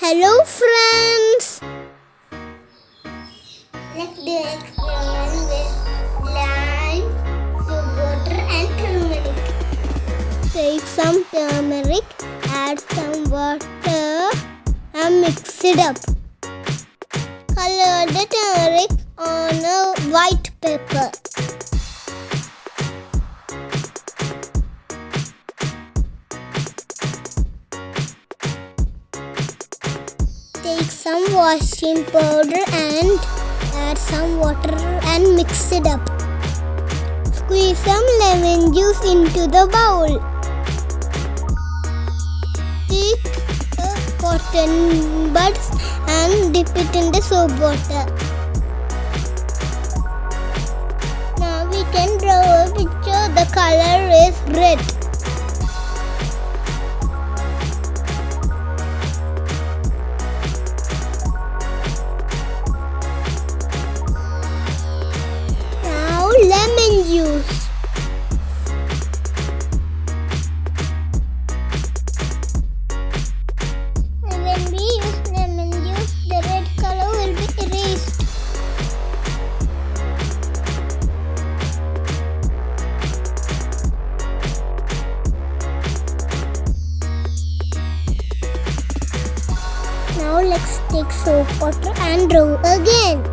Hello friends! Let's do experiment with lime, soap water and turmeric. Take some turmeric, add some water and mix it up. Color the turmeric on a white paper. Take some washing powder and add some water and mix it up. Squeeze some lemon juice into the bowl. Take cotton buds and dip it in the soap water. Now we can draw a picture. The color is red. Lemon juice. And when we use lemon juice, the red color will be erased. Now let's take soap water and draw again.